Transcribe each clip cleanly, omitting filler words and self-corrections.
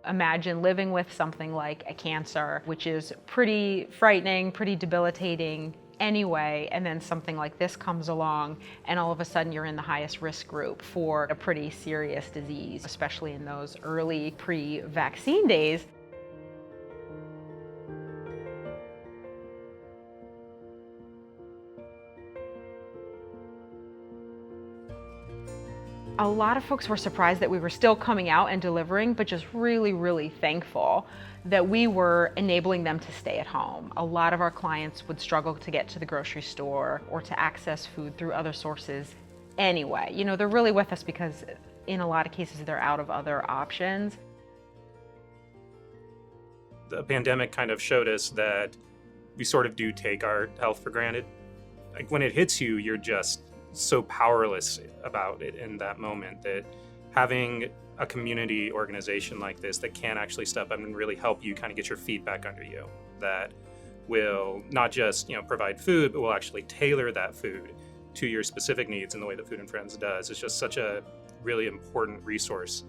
Imagine living with something like a cancer, which is pretty frightening, pretty debilitating anyway, and then something like this comes along and all of a sudden you're in the highest risk group for a pretty serious disease, especially in those early pre-vaccine days. A lot of folks were surprised that we were still coming out and delivering, but just really, really thankful that we were enabling them to stay at home. A lot of our clients would struggle to get to the grocery store or to access food through other sources anyway. You know, they're really with us because in a lot of cases they're out of other options. The pandemic kind of showed us that we sort of do take our health for granted. Like when it hits you, you're just so powerless about it in that moment, that having a community organization like this that can actually step up and really help you kind of get your feet back under you, that will not just provide food, but will actually tailor that food to your specific needs in the way that Food and Friends does. It's just such a really important resource.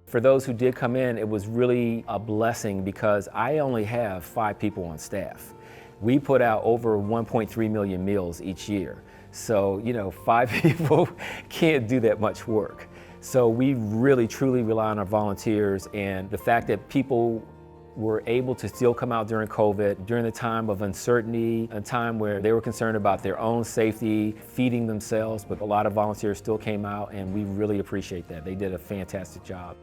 For those who did come in, it was really a blessing because I only have 5 people on staff. We put out over 1.3 million meals each year. So, 5 people can't do that much work. So we really, truly rely on our volunteers, and the fact that people were able to still come out during COVID, during the time of uncertainty, a time where they were concerned about their own safety, feeding themselves, but a lot of volunteers still came out, and we really appreciate that. They did a fantastic job.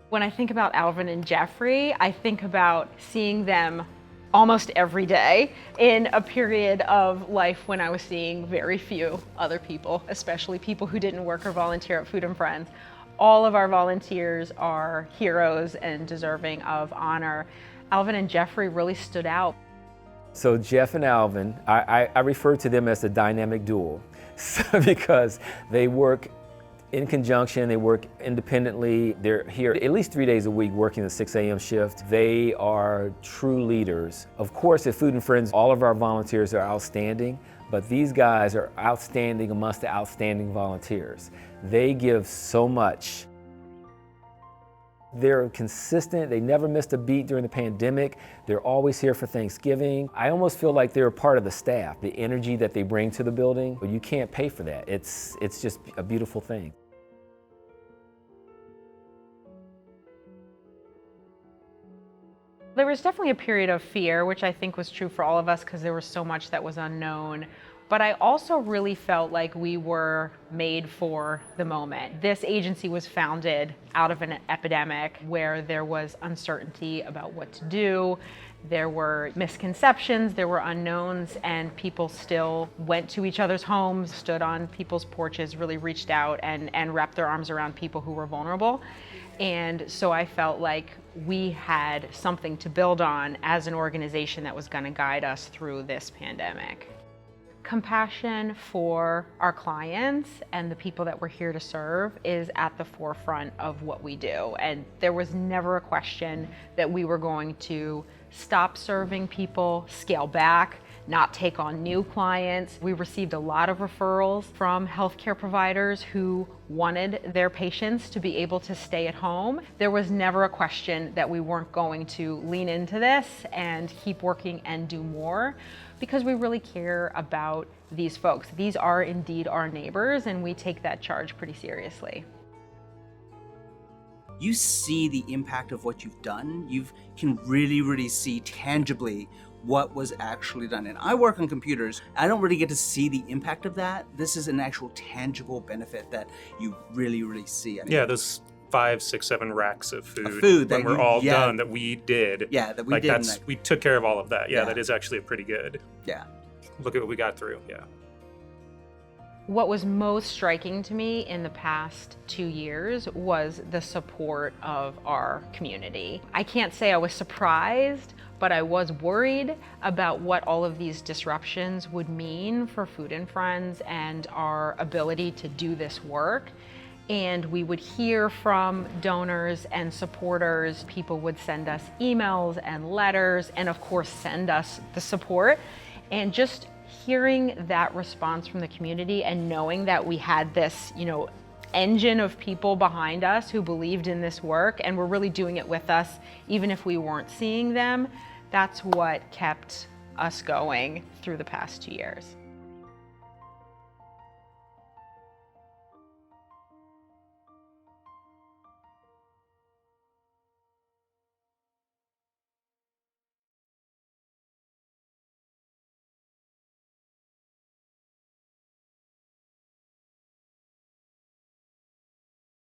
When I think about Alvin and Jeffrey, I think about seeing them almost every day in a period of life when I was seeing very few other people, especially people who didn't work or volunteer at Food and Friends. All of our volunteers are heroes and deserving of honor. Alvin and Jeffrey really stood out. So Jeff and Alvin, I refer to them as the dynamic duo because they work in conjunction, they work independently. They're here at least 3 days a week working the 6 a.m. shift. They are true leaders. Of course, at Food and Friends, all of our volunteers are outstanding, but these guys are outstanding amongst the outstanding volunteers. They give so much. They're consistent. They never missed a beat during the pandemic. They're always here for Thanksgiving. I almost feel like they're a part of the staff. The energy that they bring to the building, you can't pay for that. It's just a beautiful thing. There was definitely a period of fear, which I think was true for all of us because there was so much that was unknown. But I also really felt like we were made for the moment. This agency was founded out of an epidemic where there was uncertainty about what to do. There were misconceptions, there were unknowns, and people still went to each other's homes, stood on people's porches, really reached out and wrapped their arms around people who were vulnerable. And so I felt like we had something to build on as an organization that was going to guide us through this pandemic. Compassion for our clients and the people that we're here to serve is at the forefront of what we do. And there was never a question that we were going to stop serving people, scale back, not take on new clients. We received a lot of referrals from healthcare providers who wanted their patients to be able to stay at home. There was never a question that we weren't going to lean into this and keep working and do more, because we really care about these folks. These are indeed our neighbors, and we take that charge pretty seriously. You see the impact of what you've done. You can really see tangibly what was actually done. And I work on computers. I don't really get to see the impact of that. This is an actual tangible benefit that you really see. I mean, yeah, those 5, 6, 7 racks of food when we're all done that we did. Yeah, that we did. We took care of all of that. Yeah, that is actually pretty good. Yeah. Look at what we got through. Yeah. What was most striking to me in the past 2 years was the support of our community. I can't say I was surprised, but I was worried about what all of these disruptions would mean for Food and Friends and our ability to do this work. And we would hear from donors and supporters. People would send us emails and letters, and of course send us the support. And just hearing that response from the community and knowing that we had this, engine of people behind us who believed in this work and were really doing it with us, even if we weren't seeing them, that's what kept us going through the past 2 years.